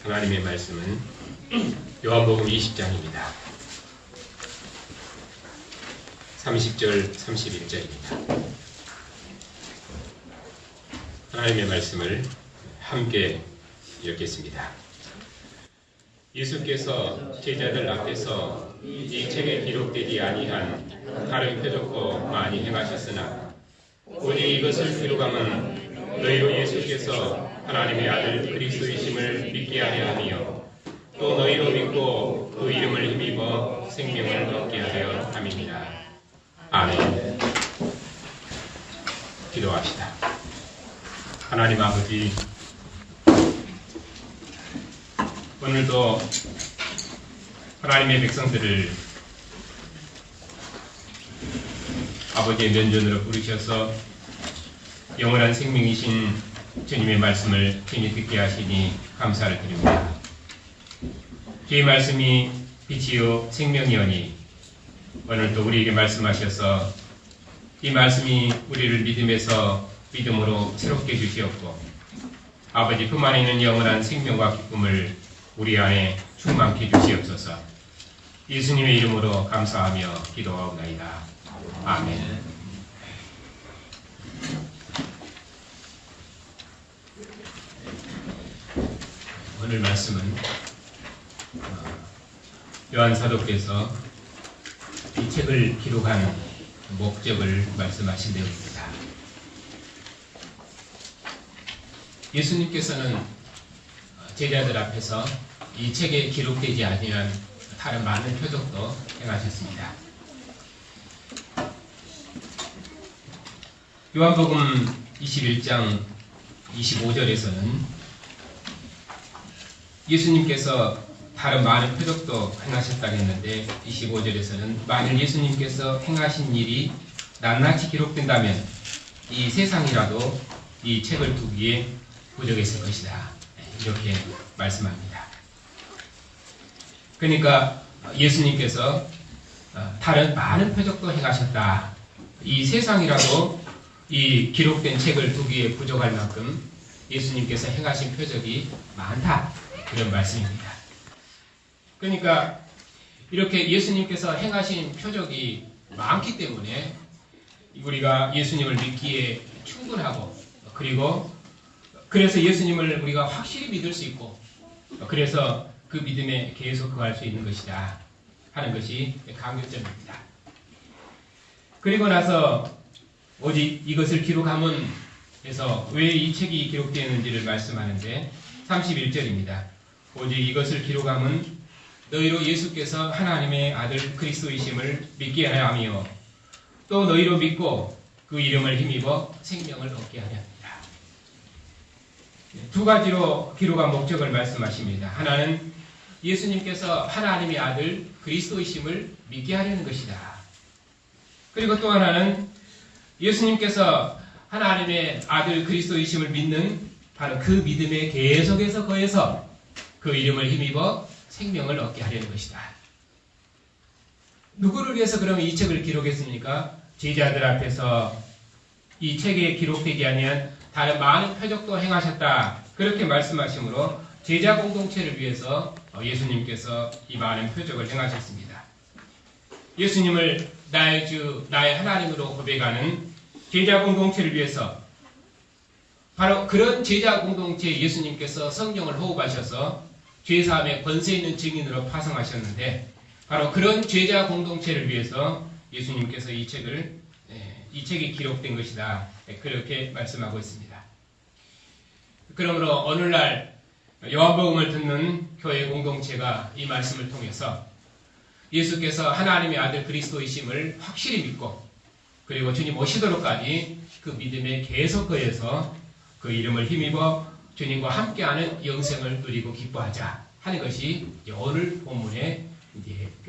하나님의 말씀은 요한복음 20장입니다. 30절, 31절입니다. 하나님의 말씀을 함께 읽겠습니다. 예수께서 제자들 앞에서 이 책에 기록되지 아니한 다른 표적도 많이 행하셨으나 오직 이것을 기록함은 너희로 예수께서 하나님의 아들 그리스도이심을 믿게 하려 하며 또 너희로 믿고 그 이름을 힘입어 생명을 얻게 하려 함이니라. 아멘. 기도합시다. 하나님 아버지, 오늘도 하나님의 백성들을 아버지의 면전으로 부르셔서 영원한 생명이신 주님의 말씀을 친히 듣게 하시니 감사를 드립니다. 주의 말씀이 빛이요 생명이오니 오늘도 우리에게 말씀하셔서 이 말씀이 우리를 믿음으로 새롭게 주시옵고 아버지 품 안에 있는 영원한 생명과 기쁨을 우리 안에 충만케 주시옵소서. 예수님의 이름으로 감사하며 기도하옵나이다. 아멘. 오늘 말씀은 요한 사도께서 이 책을 기록한 목적을 말씀하신 내용입니다. 예수님께서는 제자들 앞에서 이 책에 기록되지 아니한 다른 많은 표적도 행하셨습니다. 요한복음 21장 25절에서는 예수님께서 다른 많은 표적도 행하셨다고 했는데 25절에서는 만일 예수님께서 행하신 일이 낱낱이 기록된다면 이 세상이라도 이 책을 두기에 부족했을 것이다. 이렇게 말씀합니다. 그러니까 예수님께서 다른 많은 표적도 행하셨다. 이 세상이라도 이 기록된 책을 두기에 부족할 만큼 예수님께서 행하신 표적이 많다. 그런 말씀입니다. 그러니까 이렇게 예수님께서 행하신 표적이 많기 때문에 우리가 예수님을 믿기에 충분하고 그래서 예수님을 우리가 확실히 믿을 수 있고 그래서 그 믿음에 계속 거할 수 있는 것이다 하는 것이 강조점입니다. 그리고 나서 오직 이것을 기록함은 해서 왜 이 책이 기록되었는지를 말씀하는데 31절입니다. 오직 이것을 기록함은 너희로 예수께서 하나님의 아들 그리스도이심을 믿게 하려 하며 또 너희로 믿고 그 이름을 힘입어 생명을 얻게 하려 합니다. 두 가지로 기록한 목적을 말씀하십니다. 하나는 예수님께서 하나님의 아들 그리스도이심을 믿게 하려는 것이다. 그리고 또 하나는 예수님께서 하나님의 아들 그리스도이심을 믿는 바로 그 믿음에 계속해서 거해서 그 이름을 힘입어 생명을 얻게 하려는 것이다. 누구를 위해서 그러면 이 책을 기록했습니까? 제자들 앞에서 이 책에 기록되지 아니한 다른 많은 표적도 행하셨다. 그렇게 말씀하시므로 제자 공동체를 위해서 예수님께서 이 많은 표적을 행하셨습니다. 예수님을 나의 주, 나의 하나님으로 고백하는 제자 공동체를 위해서 바로 그런 제자 공동체에 예수님께서 성령을 호흡하셔서 죄사함의 권세 있는 증인으로 파송하셨는데 바로 그런 제자 공동체를 위해서 예수님께서 이 책이 기록된 것이다. 그렇게 말씀하고 있습니다. 그러므로 오늘날 요한복음을 듣는 교회 공동체가 이 말씀을 통해서 예수께서 하나님의 아들 그리스도이심을 확실히 믿고 그리고 주님 오시도록까지 그 믿음에 계속 거해서 그 이름을 힘입어 주님과 함께하는 영생을 누리고 기뻐하자 하는 것이 오늘 본문의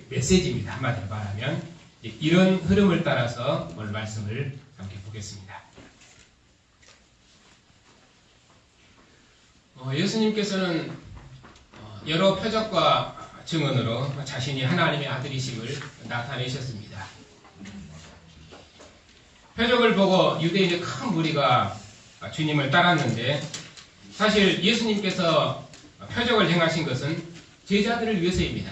메시지입니다. 한마디로 말하면 이런 흐름을 따라서 오늘 말씀을 함께 보겠습니다. 예수님께서는 여러 표적과 증언으로 자신이 하나님의 아들이심을 나타내셨습니다. 표적을 보고 유대인의 큰 무리가 주님을 따랐는데 사실 예수님께서 표적을 행하신 것은 제자들을 위해서입니다.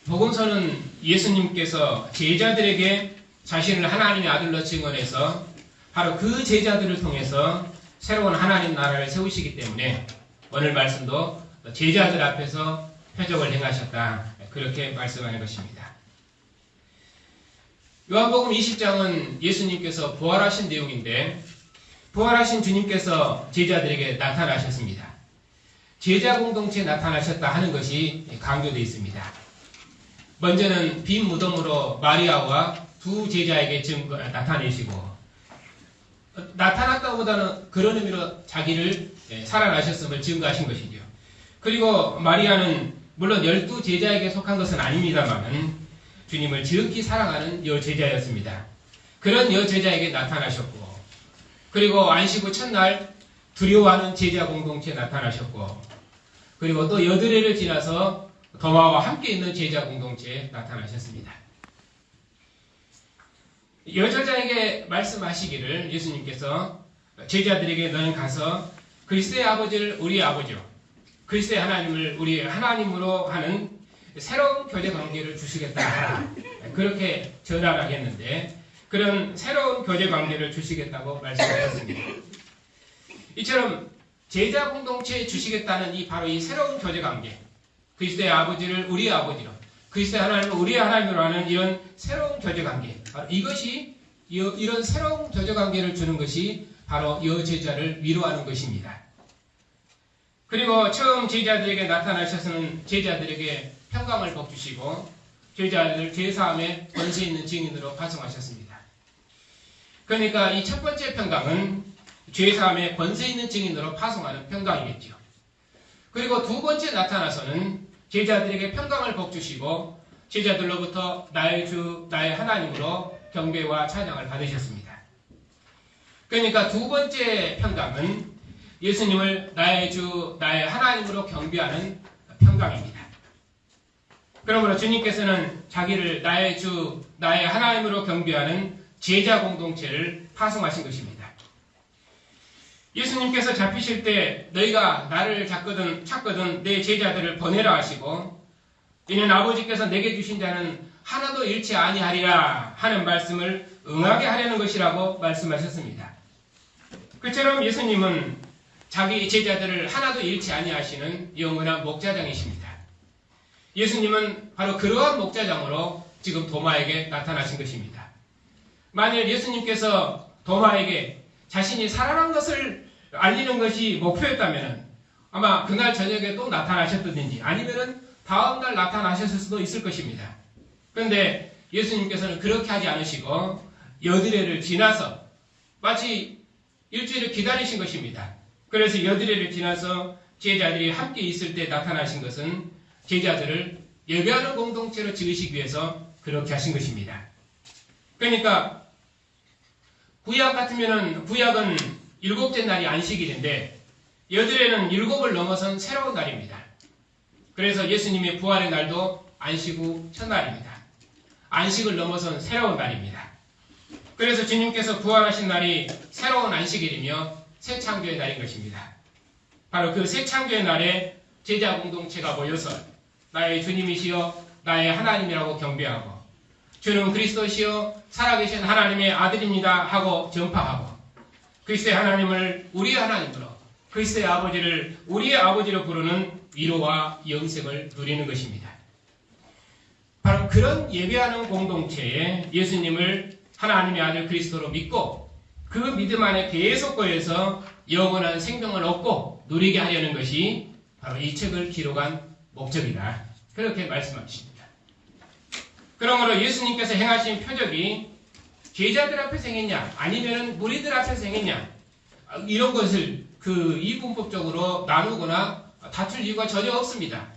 복음서는 예수님께서 제자들에게 자신을 하나님의 아들로 증언해서 바로 그 제자들을 통해서 새로운 하나님 나라를 세우시기 때문에 오늘 말씀도 제자들 앞에서 표적을 행하셨다. 그렇게 말씀하는 것입니다. 요한복음 20장은 예수님께서 부활하신 내용인데 부활하신 주님께서 제자들에게 나타나셨습니다. 제자 공동체에 나타나셨다 하는 것이 강조되어 있습니다. 먼저는 빈 무덤으로 마리아와 두 제자에게 나타내시고 나타났다보다는 그런 의미로 자기를 살아나셨음을 증거하신 것이죠. 그리고 마리아는 물론 12제자에게 속한 것은 아닙니다만 주님을 지극히 사랑하는 여제자였습니다. 그런 여제자에게 나타나셨고 그리고 안식 후 첫날 두려워하는 제자 공동체에 나타나셨고 그리고 또 여드레를 지나서 도마와 함께 있는 제자 공동체에 나타나셨습니다. 여제자에게 말씀하시기를 예수님께서 제자들에게 너는 가서 그리스도의 아버지를 우리의 아버지로 그리스도의 하나님을 우리의 하나님으로 하는 새로운 교제 관계를 주시겠다. 그렇게 전화를 하겠는데 그런 새로운 교제 관계를 주시겠다고 말씀하셨습니다. 이처럼 제자 공동체에 주시겠다는 바로 이 새로운 교제 관계 그리스도의 아버지를 우리의 아버지로 그리스도의 하나님을 우리의 하나님으로 하는 이런 새로운 교제 관계 이것이 이런 새로운 교제 관계를 주는 것이 바로 여제자를 위로하는 것입니다. 그리고 처음 제자들에게 나타나셔서는 제자들에게 평강을 복주시고 제자들 죄사함에 권세 있는 증인으로 파송하셨습니다. 그러니까 이 첫 번째 평강은 죄사함에 권세 있는 증인으로 파송하는 평강이겠죠. 그리고 두 번째 나타나서는 제자들에게 평강을 복주시고 제자들로부터 나의 주 나의 하나님으로 경배와 찬양을 받으셨습니다. 그러니까 두 번째 평강은 예수님을 나의 주 나의 하나님으로 경배하는 평강입니다. 그러므로 주님께서는 자기를 나의 주 나의 하나님으로 경배하는 제자 공동체를 파송하신 것입니다. 예수님께서 잡히실 때 너희가 나를 찾거든 내 제자들을 보내라 하시고 이는 아버지께서 내게 주신 자는 하나도 잃지 아니하리라 하는 말씀을 응하게 하려는 것이라고 말씀하셨습니다. 그처럼 예수님은 자기 제자들을 하나도 잃지 아니하시는 영원한 목자장이십니다. 예수님은 바로 그러한 목자장으로 지금 도마에게 나타나신 것입니다. 만일 예수님께서 도마에게 자신이 살아난 것을 알리는 것이 목표였다면 아마 그날 저녁에 또 나타나셨든지 아니면 다음날 나타나셨을 수도 있을 것입니다. 그런데 예수님께서는 그렇게 하지 않으시고 여드레를 지나서 마치 일주일을 기다리신 것입니다. 그래서 여드레를 지나서 제자들이 함께 있을 때 나타나신 것은 제자들을 예배하는 공동체로 지으시기 위해서 그렇게 하신 것입니다. 그러니까 구약 같으면 구약은 7째 날이 안식일인데 여드레는 7을 넘어선 새로운 날입니다. 그래서 예수님의 부활의 날도 안식 후 첫날입니다. 안식을 넘어선 새로운 날입니다. 그래서 주님께서 부활하신 날이 새로운 안식일이며 새 창조의 날인 것입니다. 바로 그 새 창조의 날에 제자 공동체가 모여서 나의 주님이시여 나의 하나님이라고 경배하고 주는 그리스도시여 살아계신 하나님의 아들입니다 하고 전파하고 그리스도의 하나님을 우리의 하나님으로 그리스도의 아버지를 우리의 아버지로 부르는 위로와 영생을 누리는 것입니다. 바로 그런 예배하는 공동체에 예수님을 하나님의 아들 그리스도로 믿고 그 믿음 안에 계속 거해서 영원한 생명을 얻고 누리게 하려는 것이 바로 이 책을 기록한 목적이다. 그렇게 말씀하십니다. 그러므로 예수님께서 행하신 표적이 제자들 앞에서 행했냐 아니면 무리들 앞에서 행했냐 이런 것을 이분법적으로 나누거나 다툴 이유가 전혀 없습니다.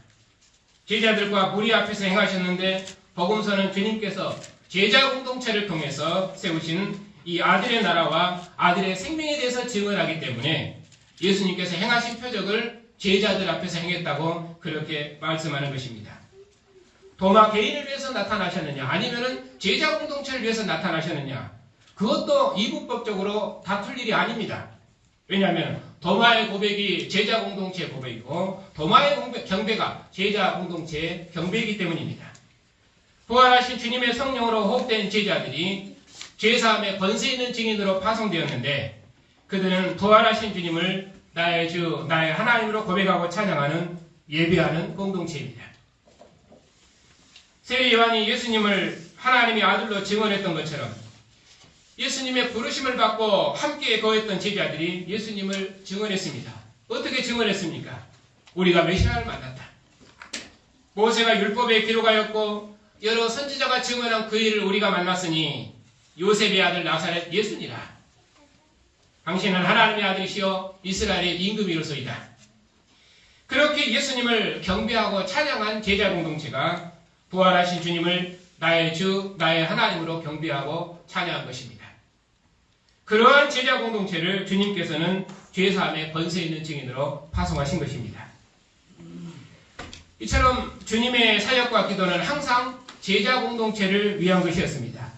제자들과 무리 앞에서 행하셨는데 복음서는 주님께서 제자 공동체를 통해서 세우신 이 아들의 나라와 아들의 생명에 대해서 증언하기 때문에 예수님께서 행하신 표적을 제자들 앞에서 행했다고 그렇게 말씀하는 것입니다. 도마 개인을 위해서 나타나셨느냐 아니면 제자 공동체를 위해서 나타나셨느냐 그것도 이분법적으로 다툴 일이 아닙니다. 왜냐하면 도마의 고백이 제자 공동체 고백이고 도마의 경배가 제자 공동체의 경배이기 때문입니다. 부활하신 주님의 성령으로 호흡된 제자들이 죄사함의 권세 있는 증인으로 파송되었는데 그들은 부활하신 주님을 나의 주, 나의 하나님으로 고백하고 찬양하는 예배하는 공동체입니다. 세례 요한이 예수님을 하나님의 아들로 증언했던 것처럼 예수님의 부르심을 받고 함께 거했던 제자들이 예수님을 증언했습니다. 어떻게 증언했습니까? 우리가 메시아를 만났다. 모세가 율법에 기록하였고 여러 선지자가 증언한 그 일을 우리가 만났으니 요셉의 아들 나사렛 예수니라. 당신은 하나님의 아들이시여 이스라엘의 임금이로소이다. 그렇게 예수님을 경배하고 찬양한 제자 공동체가 부활하신 주님을 나의 주, 나의 하나님으로 경배하고 찬양한 것입니다. 그러한 제자 공동체를 주님께서는 죄사함의 권세 있는 증인으로 파송하신 것입니다. 이처럼 주님의 사역과 기도는 항상 제자 공동체를 위한 것이었습니다.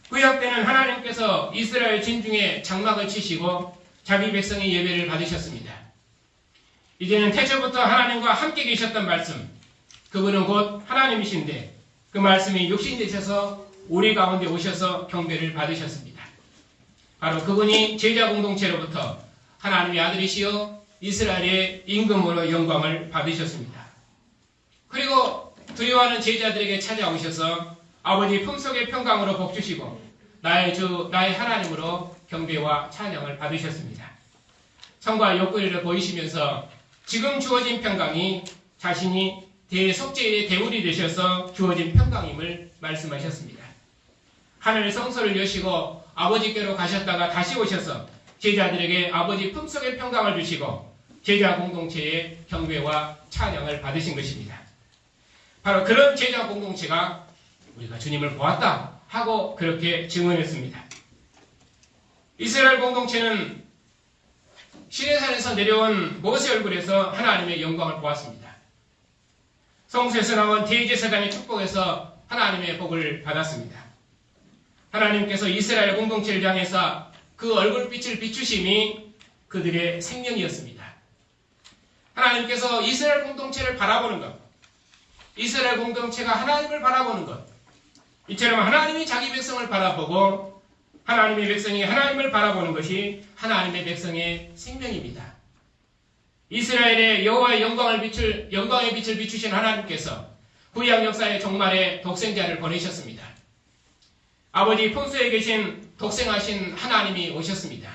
구약 때는 하나님께서 이스라엘 진중에 장막을 치시고 자기 백성의 예배를 받으셨습니다. 이제는 태초부터 하나님과 함께 계셨던 말씀, 그분은 곧 하나님이신데 그 말씀이 육신 되셔서 우리 가운데 오셔서 경배를 받으셨습니다. 바로 그분이 제자 공동체로부터 하나님의 아들이시여 이스라엘의 임금으로 영광을 받으셨습니다. 그리고 두려워하는 제자들에게 찾아오셔서 아버지 품속의 평강으로 복주시고 나의 주, 나의 하나님으로 경배와 찬양을 받으셨습니다. 성과 옆구리를 보이시면서 지금 주어진 평강이 자신이 대속죄의 대물이 되셔서 주어진 평강임을 말씀하셨습니다. 하늘 성소를 여시고 아버지께로 가셨다가 다시 오셔서 제자들에게 아버지 품속의 평강을 주시고 제자 공동체의 경배와 찬양을 받으신 것입니다. 바로 그런 제자 공동체가 우리가 주님을 보았다 하고 그렇게 증언했습니다. 이스라엘 공동체는 시내산에서 내려온 모세 얼굴에서 하나님의 영광을 보았습니다. 성소에서 나온 대제사장의 축복에서 하나님의 복을 받았습니다. 하나님께서 이스라엘 공동체를 향해서 그 얼굴빛을 비추심이 그들의 생명이었습니다. 하나님께서 이스라엘 공동체를 바라보는 것, 이스라엘 공동체가 하나님을 바라보는 것, 이처럼 하나님이 자기 백성을 바라보고 하나님의 백성이 하나님을 바라보는 것이 하나님의 백성의 생명입니다. 이스라엘의 여호와의 영광의 빛을 비추신 하나님께서 구약 역사의 종말에 독생자를 보내셨습니다. 아버지 품소에 계신 독생하신 하나님이 오셨습니다.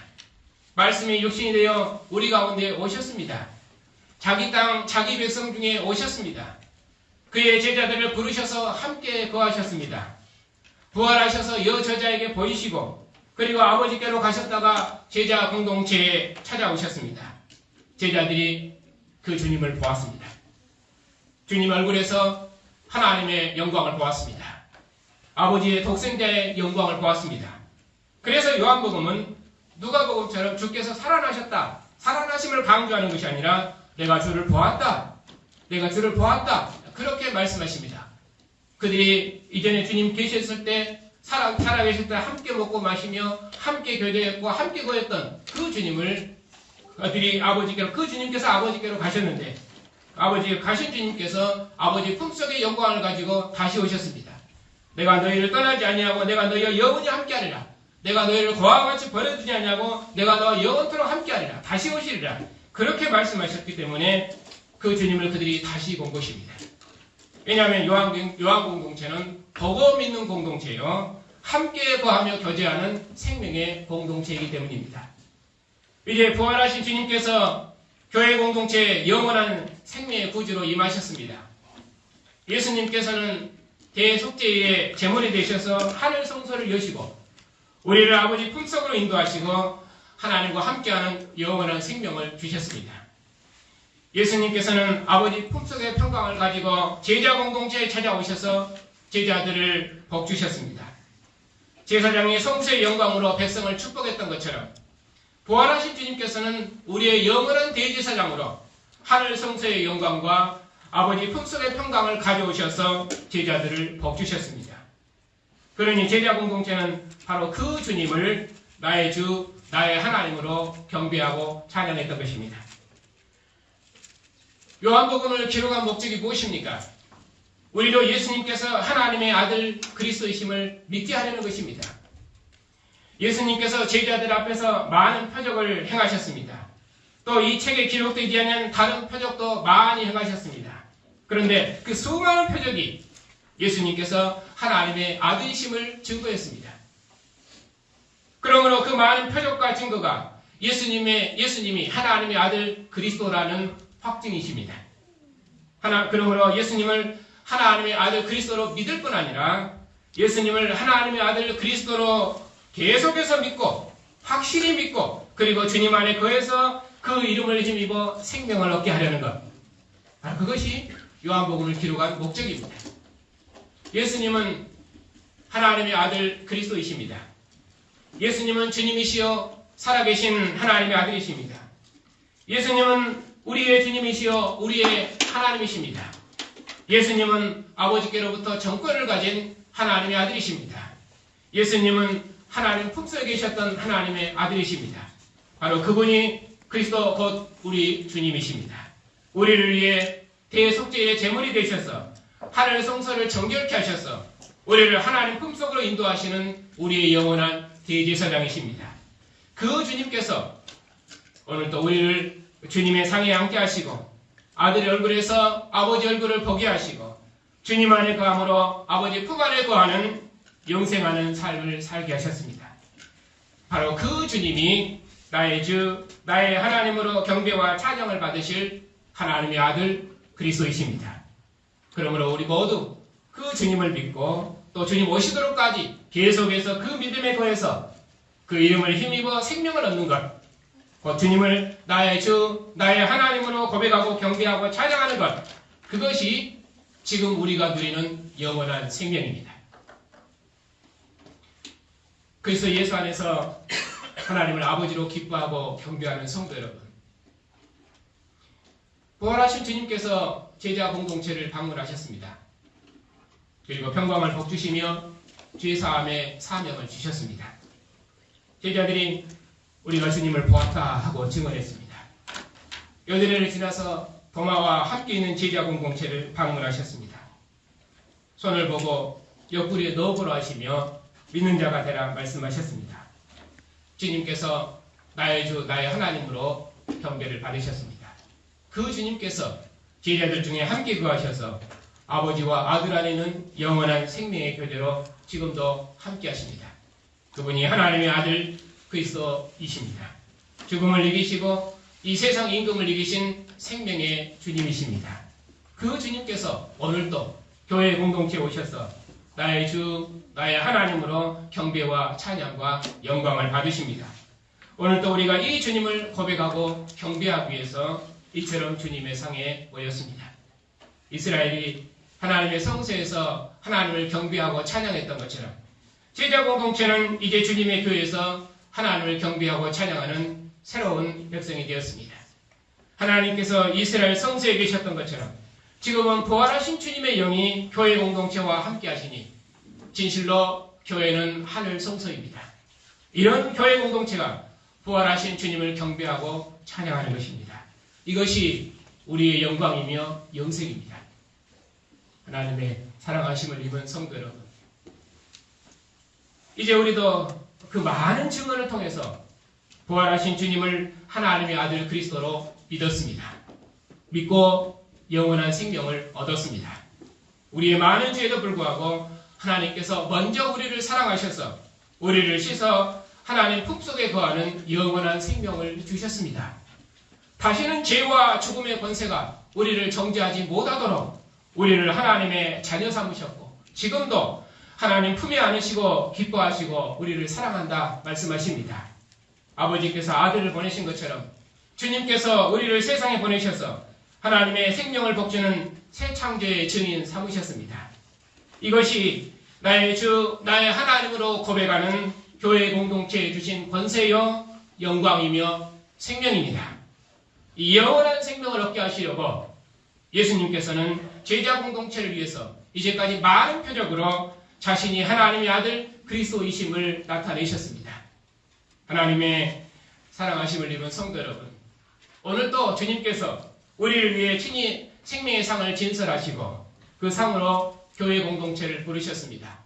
말씀이 육신이 되어 우리 가운데 오셨습니다. 자기 땅, 자기 백성 중에 오셨습니다. 그의 제자들을 부르셔서 함께 거하셨습니다. 부활하셔서 여저자에게 보이시고 그리고 아버지께로 가셨다가 제자 공동체에 찾아오셨습니다. 제자들이 그 주님을 보았습니다. 주님 얼굴에서 하나님의 영광을 보았습니다. 아버지의 독생자의 영광을 보았습니다. 그래서 요한복음은 누가복음처럼 주께서 살아나셨다, 살아나심을 강조하는 것이 아니라 내가 주를 보았다, 내가 주를 보았다 그렇게 말씀하십니다. 그들이 이전에 주님 계셨을 때 살아계실 때 함께 먹고 마시며 함께 교제했고 함께 거했던 그 주님을 그들이 아버지께로, 그 주님께서 아버지께로 가셨는데 아버지 가신 주님께서 아버지 품속의 영광을 가지고 다시 오셨습니다. 내가 너희를 떠나지 아니하고 내가 너희와 영원히 함께하리라. 내가 너희를 고아와 같이 버려두지 아니하고 내가 너와 영원토록 함께하리라. 다시 오시리라. 그렇게 말씀하셨기 때문에 그 주님을 그들이 다시 본 것입니다. 왜냐하면 요한 공동체는 보고 믿는 공동체요, 함께 거하며 교제하는 생명의 공동체이기 때문입니다. 이제 부활하신 주님께서 교회 공동체에 영원한 생명의 구주로 임하셨습니다. 예수님께서는 대속죄의 제물이 되셔서 하늘 성소를 여시고 우리를 아버지 품속으로 인도하시고 하나님과 함께하는 영원한 생명을 주셨습니다. 예수님께서는 아버지 품속의 평강을 가지고 제자 공동체에 찾아오셔서 제자들을 복주셨습니다. 제사장이 성소의 영광으로 백성을 축복했던 것처럼 부활하신 주님께서는 우리의 영원한 대제사장으로 하늘 성소의 영광과 아버지 품속의 평강을 가져오셔서 제자들을 복주셨습니다. 그러니 제자 공동체는 바로 그 주님을 나의 주, 나의 하나님으로 경배하고 찬양했던 것입니다. 요한복음을 기록한 목적이 무엇입니까? 우리도 예수님께서 하나님의 아들 그리스도이심을 믿게 하려는 것입니다. 예수님께서 제자들 앞에서 많은 표적을 행하셨습니다. 또 이 책에 기록되지 않은 다른 표적도 많이 행하셨습니다. 그런데 그 수많은 표적이 예수님께서 하나님의 아들이심을 증거했습니다. 그러므로 그 많은 표적과 증거가 예수님이 하나님의 아들 그리스도라는 확증이십니다. 그러므로 예수님을 하나님의 아들 그리스도로 믿을 뿐 아니라 예수님을 하나님의 아들 그리스도로 계속해서 믿고 확실히 믿고 그리고 주님 안에 거해서 그 이름을 힘입어 생명을 얻게 하려는 것. 그것이 요한복음을 기록한 목적입니다. 예수님은 하나님의 아들 그리스도이십니다. 예수님은 주님이시여 살아계신 하나님의 아들이십니다. 예수님은 우리의 주님이시여 우리의 하나님이십니다. 예수님은 아버지께로부터 정권을 가진 하나님의 아들이십니다. 예수님은 하나님 품속에 계셨던 하나님의 아들이십니다. 바로 그분이 그리스도 곧 우리 주님이십니다. 우리를 위해 대속죄의 제물이 되셔서 하늘 성소를 정결케 하셔서 우리를 하나님 품속으로 인도하시는 우리의 영원한 대제사장이십니다. 그 주님께서 오늘 또 우리를 주님의 상에 앉게 하시고 아들의 얼굴에서 아버지 얼굴을 보게 하시고 주님 안에 거함으로 아버지 품 안에 거하는 영생하는 삶을 살게 하셨습니다. 바로 그 주님이 나의 주, 나의 하나님으로 경배와 찬양을 받으실 하나님의 아들 그리스도이십니다. 그러므로 우리 모두 그 주님을 믿고 또 주님 오시도록까지 계속해서 그 믿음에 거해서 그 이름을 힘입어 생명을 얻는 것, 곧 주님을 나의 주, 나의 하나님으로 고백하고 경배하고 찬양하는 것, 그것이 지금 우리가 누리는 영원한 생명입니다. 그래서 예수 안에서 하나님을 아버지로 기뻐하고 경배하는 성도 여러분, 부활하신 주님께서 제자 공동체를 방문하셨습니다. 그리고 평강을 복주시며 죄사함의 사명을 주셨습니다. 제자들이 우리가 주님을 보았다 하고 증언했습니다. 여드레를 지나서 도마와 함께 있는 제자 공동체를 방문하셨습니다. 손을 보고 옆구리에 넣어보라 하시며 믿는 자가 되라 말씀하셨습니다. 주님께서 나의 주, 나의 하나님으로 경배를 받으셨습니다. 그 주님께서 제자들 중에 함께 거하셔서 아버지와 아들 안에는 영원한 생명의 교제로 지금도 함께 하십니다. 그분이 하나님의 아들 그리스도이십니다. 죽음을 이기시고 이 세상 임금을 이기신 생명의 주님이십니다. 그 주님께서 오늘도 교회 공동체에 오셔서 나의 주, 나의 하나님으로 경배와 찬양과 영광을 받으십니다. 오늘도 우리가 이 주님을 고백하고 경배하기 위해서 이처럼 주님의 상에 모였습니다. 이스라엘이 하나님의 성소에서 하나님을 경배하고 찬양했던 것처럼 제자 공동체는 이제 주님의 교회에서 하나님을 경배하고 찬양하는 새로운 백성이 되었습니다. 하나님께서 이스라엘 성소에 계셨던 것처럼 지금은 부활하신 주님의 영이 교회 공동체와 함께 하시니 진실로 교회는 하늘 성소입니다. 이런 교회 공동체가 부활하신 주님을 경배하고 찬양하는 것입니다. 이것이 우리의 영광이며 영생입니다. 하나님의 사랑하심을 입은 성도 여러분, 이제 우리도 그 많은 증언을 통해서 부활하신 주님을 하나님의 아들 그리스도로 믿었습니다. 믿고 영원한 생명을 얻었습니다. 우리의 많은 죄에도 불구하고 하나님께서 먼저 우리를 사랑하셔서 우리를 씻어 하나님 품속에 거하는 영원한 생명을 주셨습니다. 다시는 죄와 죽음의 권세가 우리를 정죄하지 못하도록 우리를 하나님의 자녀 삼으셨고 지금도 하나님 품에 안으시고 기뻐하시고 우리를 사랑한다 말씀하십니다. 아버지께서 아들을 보내신 것처럼 주님께서 우리를 세상에 보내셔서 하나님의 생명을 복주는 새 창조의 증인 삼으셨습니다. 이것이 나의 주, 나의 하나님으로 고백하는 교회 공동체에 주신 권세요 영광이며 생명입니다. 이 영원한 생명을 얻게 하시려고 예수님께서는 제자 공동체를 위해서 이제까지 많은 표적으로 자신이 하나님의 아들 그리스도이심을 나타내셨습니다. 하나님의 사랑하심을 입은 성도 여러분, 오늘 또 주님께서 우리를 위해 친히 생명의 상을 진설하시고 그 상으로 교회 공동체를 부르셨습니다.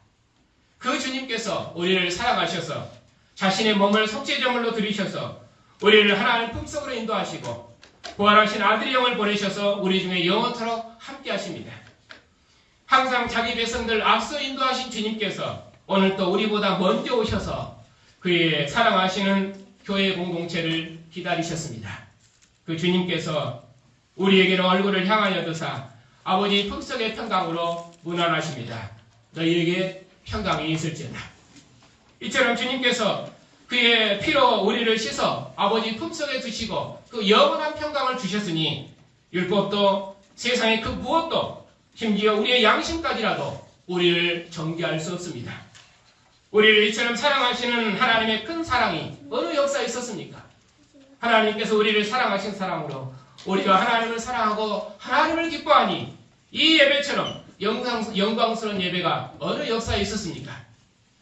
그 주님께서 우리를 사랑하셔서 자신의 몸을 속죄제물로 드리셔서 우리를 하나님 품속으로 인도하시고 부활하신 아들의 영을 보내셔서 우리 중에 영원토록 함께 하십니다. 항상 자기 백성들 앞서 인도하신 주님께서 오늘 또 우리보다 먼저 오셔서 그의 사랑하시는 교회 공동체를 기다리셨습니다. 그 주님께서 우리에게는 얼굴을 향하여 드사 아버지 품속의 평강으로 문안하십니다. 너희에게 평강이 있을지어다. 이처럼 주님께서 그의 피로 우리를 씻어 아버지 품속에 두시고 그 영원한 평강을 주셨으니 율법도 세상의 그 무엇도 심지어 우리의 양심까지라도 우리를 정죄할 수 없습니다. 우리를 이처럼 사랑하시는 하나님의 큰 사랑이 어느 역사에 있었습니까? 하나님께서 우리를 사랑하신 사랑으로 우리가 하나님을 사랑하고 하나님을 기뻐하니 이 예배처럼 영광스러운 예배가 어느 역사에 있었습니까?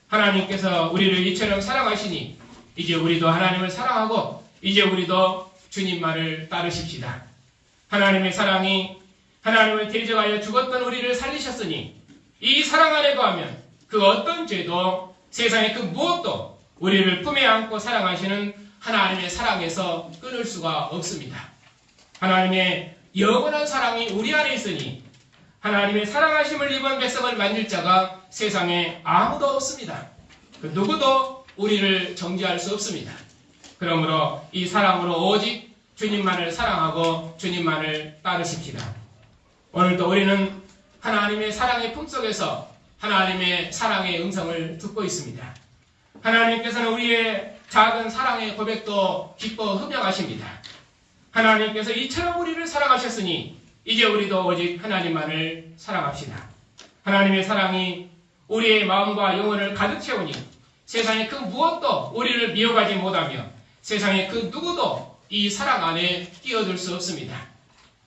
하나님께서 우리를 이처럼 사랑하시니 이제 우리도 하나님을 사랑하고 이제 우리도 주님만을 따르십시다. 하나님의 사랑이 하나님을 대적하여 죽었던 우리를 살리셨으니 이 사랑 안에 거하면 그 어떤 죄도 세상의 그 무엇도 우리를 품에 안고 사랑하시는 하나님의 사랑에서 끊을 수가 없습니다. 하나님의 영원한 사랑이 우리 안에 있으니 하나님의 사랑하심을 입은 백성을 만질 자가 세상에 아무도 없습니다. 그 누구도 우리를 정죄할 수 없습니다. 그러므로 이 사랑으로 오직 주님만을 사랑하고 주님만을 따르십시다. 오늘도 우리는 하나님의 사랑의 품속에서 하나님의 사랑의 음성을 듣고 있습니다. 하나님께서는 우리의 작은 사랑의 고백도 기뻐 흠양하십니다. 하나님께서 이처럼 우리를 사랑하셨으니 이제 우리도 오직 하나님만을 사랑합시다. 하나님의 사랑이 우리의 마음과 영혼을 가득 채우니 세상의 그 무엇도 우리를 미워하지 못하며 세상의 그 누구도 이 사랑 안에 끼어들 수 없습니다.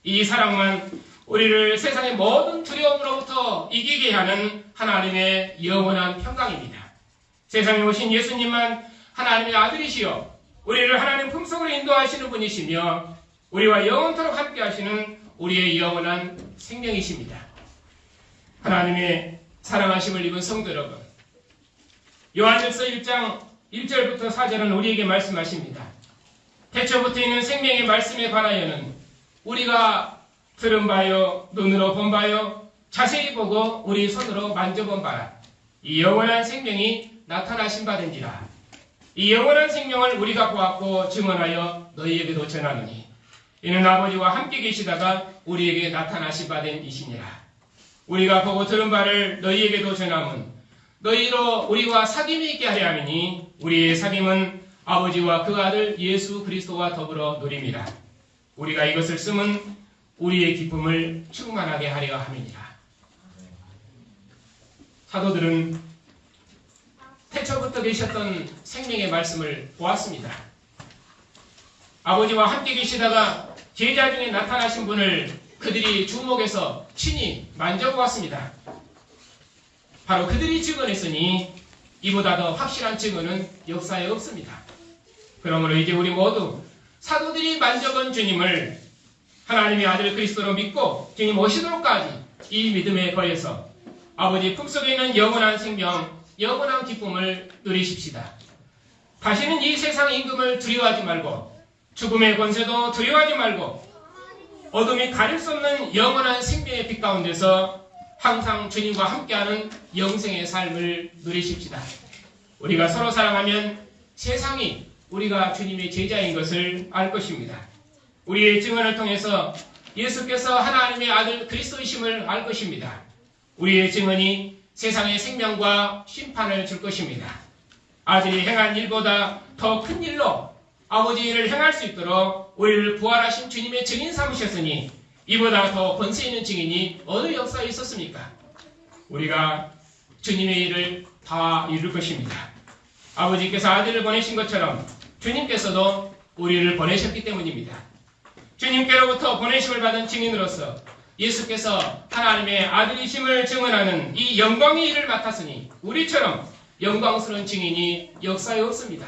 이 사랑만 우리를 세상의 모든 두려움으로부터 이기게 하는 하나님의 영원한 평강입니다. 세상에 오신 예수님만 하나님의 아들이시여 우리를 하나님 품속으로 인도하시는 분이시며 우리와 영원토록 함께 하시는 우리의 영원한 생명이십니다. 하나님의 사랑하심을 입은 성도 여러분, 요한일서 1장 1절부터 4절은 우리에게 말씀하십니다. 태초부터 있는 생명의 말씀에 관하여는 우리가 들은 바요, 눈으로 본 바요, 자세히 보고 우리 손으로 만져본 바라. 이 영원한 생명이 나타나신 바된지라. 이 영원한 생명을 우리가 보았고 증언하여 너희에게도 전하노니 이는 아버지와 함께 계시다가 우리에게 나타나신 바된 이시니라. 우리가 보고 들은 바를 너희에게도 전함은 너희로 우리와 사귐이 있게 하려 함이니 우리의 사귐은 아버지와 그 아들 예수 그리스도와 더불어 누림이라. 우리가 이것을 쓰면 우리의 기쁨을 충만하게 하려 함이니라. 사도들은 태초부터 계셨던 생명의 말씀을 보았습니다. 아버지와 함께 계시다가 제자 중에 나타나신 분을 그들이 주목해서 친히 만져보았습니다. 바로 그들이 증언했으니 이보다 더 확실한 증언은 역사에 없습니다. 그러므로 이제 우리 모두 사도들이 만져본 주님을 하나님의 아들 그리스도로 믿고 주님 오시도록까지 이 믿음에 거해서 아버지 품속에 있는 영원한 생명, 영원한 기쁨을 누리십시다. 다시는 이 세상 임금을 두려워하지 말고 죽음의 권세도 두려워하지 말고 어둠이 가릴 수 없는 영원한 생명의 빛 가운데서 항상 주님과 함께하는 영생의 삶을 누리십시다. 우리가 서로 사랑하면 세상이 우리가 주님의 제자인 것을 알 것입니다. 우리의 증언을 통해서 예수께서 하나님의 아들 그리스도이심을 알 것입니다. 우리의 증언이 세상의 생명과 심판을 줄 것입니다. 아들이 행한 일보다 더 큰 일로 아버지 일을 행할 수 있도록 우리를 부활하신 주님의 증인 삼으셨으니 이보다 더 권세 있는 증인이 어느 역사에 있었습니까? 우리가 주님의 일을 다 이룰 것입니다. 아버지께서 아들을 보내신 것처럼 주님께서도 우리를 보내셨기 때문입니다. 주님께로부터 보내심을 받은 증인으로서 예수께서 하나님의 아들이심을 증언하는 이 영광의 일을 맡았으니 우리처럼 영광스러운 증인이 역사에 없습니다.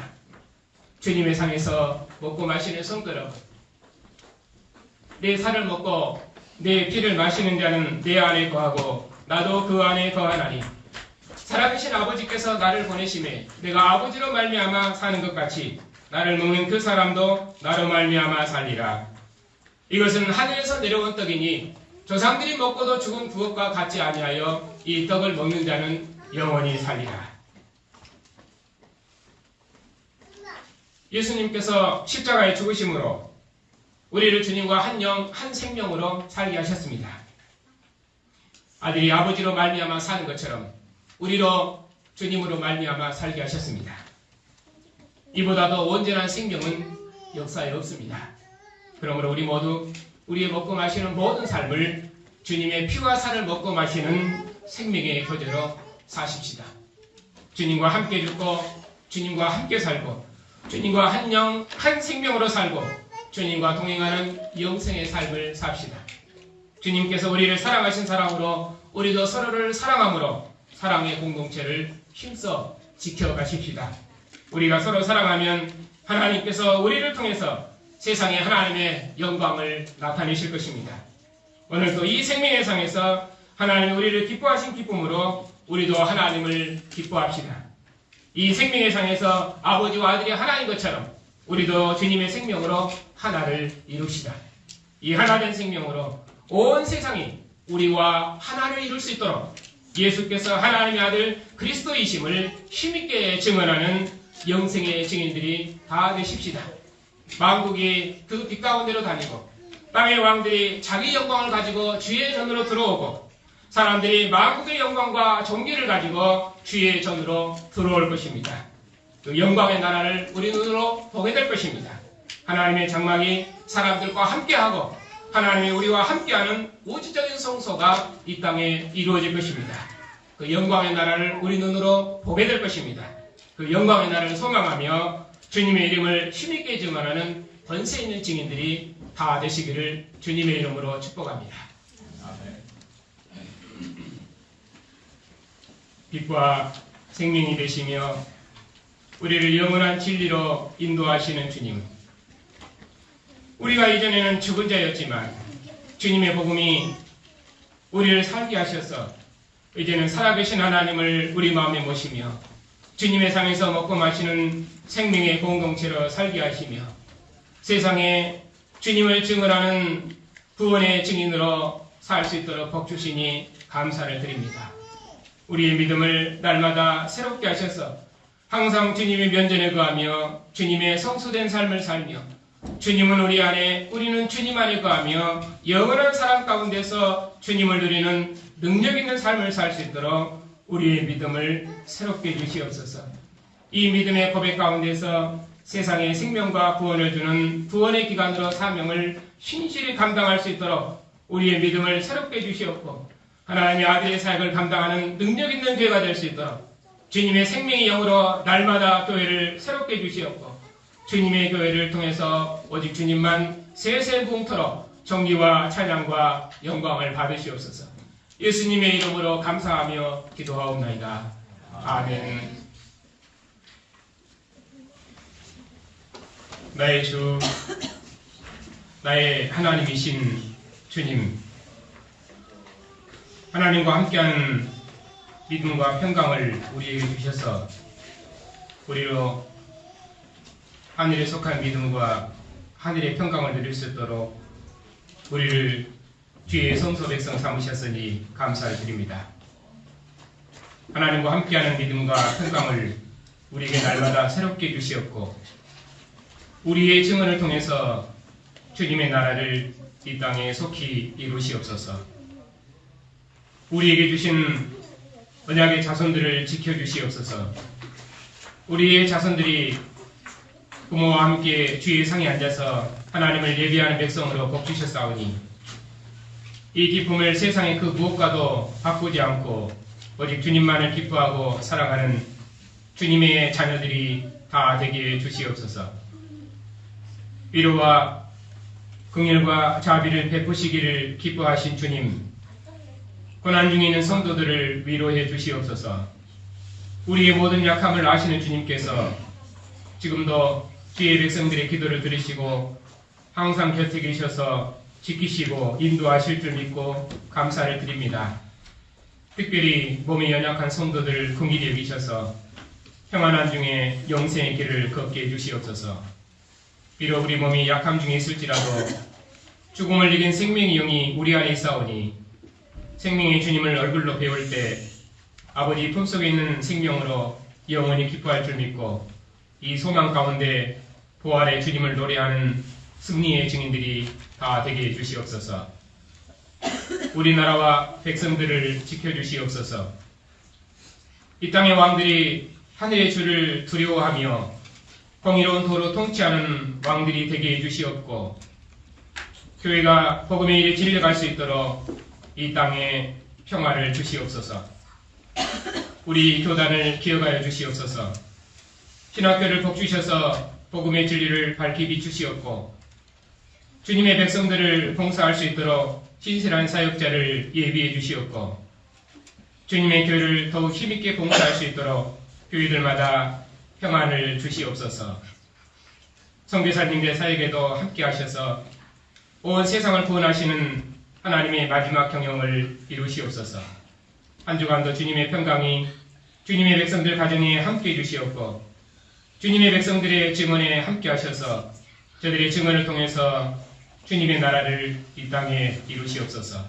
주님의 상에서 먹고 마시는 손그릇, 내 살을 먹고 내 피를 마시는 자는 내 안에 거하고 나도 그 안에 거하나니 살아계신 아버지께서 나를 보내심에 내가 아버지로 말미암아 사는 것 같이 나를 먹는 그 사람도 나로 말미암아 살리라. 이것은 하늘에서 내려온 떡이니 조상들이 먹고도 죽은 그것과 같지 아니하여 이 떡을 먹는 자는 영원히 살리라. 예수님께서 십자가에 죽으심으로 우리를 주님과 한 영, 한 생명으로 살게 하셨습니다. 아들이 아버지로 말미암아 사는 것처럼 우리로 주님으로 말미암아 살게 하셨습니다. 이보다도 온전한 생명은 역사에 없습니다. 그러므로 우리 모두 우리의 먹고 마시는 모든 삶을 주님의 피와 살을 먹고 마시는 생명의 교제로 사십시다. 주님과 함께 죽고 주님과 함께 살고 주님과 한 영, 한 생명으로 살고 주님과 동행하는 영생의 삶을 삽시다. 주님께서 우리를 사랑하신 사랑으로 우리도 서로를 사랑함으로 사랑의 공동체를 힘써 지켜가십시다. 우리가 서로 사랑하면 하나님께서 우리를 통해서 세상에 하나님의 영광을 나타내실 것입니다. 오늘도 이 생명의 상에서 하나님이 우리를 기뻐하신 기쁨으로 우리도 하나님을 기뻐합시다. 이 생명의 상에서 아버지와 아들이 하나인 것처럼 우리도 주님의 생명으로 하나를 이룹시다. 이 하나된 생명으로 온 세상이 우리와 하나를 이룰 수 있도록 예수께서 하나님의 아들 그리스도이심을 힘있게 증언하는 영생의 증인들이 다 되십시다. 만국이 그 빛 가운데로 다니고 땅의 왕들이 자기 영광을 가지고 주의 전으로 들어오고 사람들이 만국의 영광과 존귀를 가지고 주의 전으로 들어올 것입니다. 그 영광의 나라를 우리 눈으로 보게 될 것입니다. 하나님의 장막이 사람들과 함께하고 하나님이 우리와 함께하는 우주적인 성소가 이 땅에 이루어질 것입니다. 그 영광의 나라를 우리 눈으로 보게 될 것입니다. 그 영광의 나라를 소망하며 주님의 이름을 힘있게 증언하는 권세 있는 증인들이 다 되시기를 주님의 이름으로 축복합니다. 빛과 생명이 되시며 우리를 영원한 진리로 인도하시는 주님, 우리가 이전에는 죽은 자였지만 주님의 복음이 우리를 살게 하셔서 이제는 살아계신 하나님을 우리 마음에 모시며 주님의 상에서 먹고 마시는 생명의 공동체로 살게 하시며 세상에 주님을 증언하는 구원의 증인으로 살 수 있도록 복 주시니 감사를 드립니다. 우리의 믿음을 날마다 새롭게 하셔서 항상 주님의 면전에 거하며 주님의 성수된 삶을 살며 주님은 우리 안에 우리는 주님 안에 거하며 영원한 사랑 가운데서 주님을 누리는 능력 있는 삶을 살 수 있도록 우리의 믿음을 새롭게 주시옵소서. 이 믿음의 고백 가운데서 세상에 생명과 구원을 주는 구원의 기관으로 사명을 신실히 감당할 수 있도록 우리의 믿음을 새롭게 주시옵고 하나님의 아들의 사역을 감당하는 능력 있는 교회가 될 수 있도록 주님의 생명의 영으로 날마다 교회를 새롭게 주시옵고 주님의 교회를 통해서 오직 주님만 세세봉토록 정의와 찬양과 영광을 받으시옵소서. 예수님의 이름으로 감사하며 기도하옵나이다. 아멘. 나의 주, 나의 하나님이신 주님, 하나님과 함께하는 믿음과 평강을 우리에게 주셔서 우리로 하늘에 속한 믿음과 하늘의 평강을 누릴 수 있도록 우리를 주의 성소 백성 삼으셨으니 감사를 드립니다. 하나님과 함께하는 믿음과 평강을 우리에게 날마다 새롭게 주시옵고 우리의 증언을 통해서 주님의 나라를 이 땅에 속히 이루시옵소서. 우리에게 주신 언약의 자손들을 지켜주시옵소서. 우리의 자손들이 부모와 함께 주의 상에 앉아서 하나님을 예비하는 백성으로 복 주셨사오니 이 기쁨을 세상의 그 무엇과도 바꾸지 않고 오직 주님만을 기뻐하고 사랑하는 주님의 자녀들이 다 되게 주시옵소서. 위로와 긍휼과 자비를 베푸시기를 기뻐하신 주님, 고난 중에 있는 성도들을 위로해 주시옵소서. 우리의 모든 약함을 아시는 주님께서 지금도 주의 백성들의 기도를 들으시고 항상 곁에 계셔서 지키시고 인도하실 줄 믿고 감사를 드립니다. 특별히 몸이 연약한 성도들을 긍휼히 여기셔서 평안한 중에 영생의 길을 걷게 해주시옵소서. 비록 우리 몸이 약함 중에 있을지라도 죽음을 이긴 생명의 영이 우리 안에 있사오니 생명의 주님을 얼굴로 배울 때 아버지 품속에 있는 생명으로 영원히 기뻐할 줄 믿고 이 소망 가운데 부활의 주님을 노래하는 승리의 증인들이 다 되게 해주시옵소서. 우리나라와 백성들을 지켜주시옵소서. 이 땅의 왕들이 하늘의 주를 두려워하며 공의로운 도로 통치하는 왕들이 되게 해주시옵고 교회가 복음의 일에 진려갈 수 있도록 이 땅에 평화를 주시옵소서. 우리 교단을 기억하여 주시옵소서. 신학교를 복주셔서 복음의 진리를 밝히 비추시옵고 주님의 백성들을 봉사할 수 있도록 신실한 사역자를 예비해 주시옵고 주님의 교회를 더욱 힘있게 봉사할 수 있도록 교회들마다 평안을 주시옵소서. 선교사님들의 사역에도 함께 하셔서 온 세상을 구원하시는 하나님의 마지막 경영을 이루시옵소서. 한 주간도 주님의 평강이 주님의 백성들 가정에 함께 해주시옵고 주님의 백성들의 증언에 함께 하셔서 저들의 증언을 통해서 주님의 나라를 이 땅에 이루시옵소서.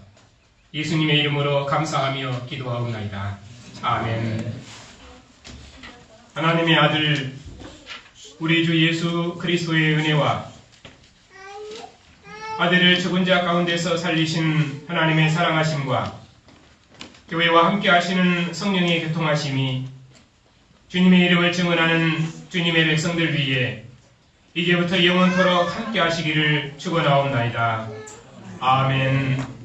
예수님의 이름으로 감사하며 기도하옵나이다. 아멘. 하나님의 아들 우리 주 예수 그리스도의 은혜와 아들을 죽은 자 가운데서 살리신 하나님의 사랑하심과 교회와 함께 하시는 성령의 교통하심이 주님의 이름을 증언하는 주님의 백성들 위에 이제부터 영원토록 함께 하시기를 축원하옵나이다. 아멘.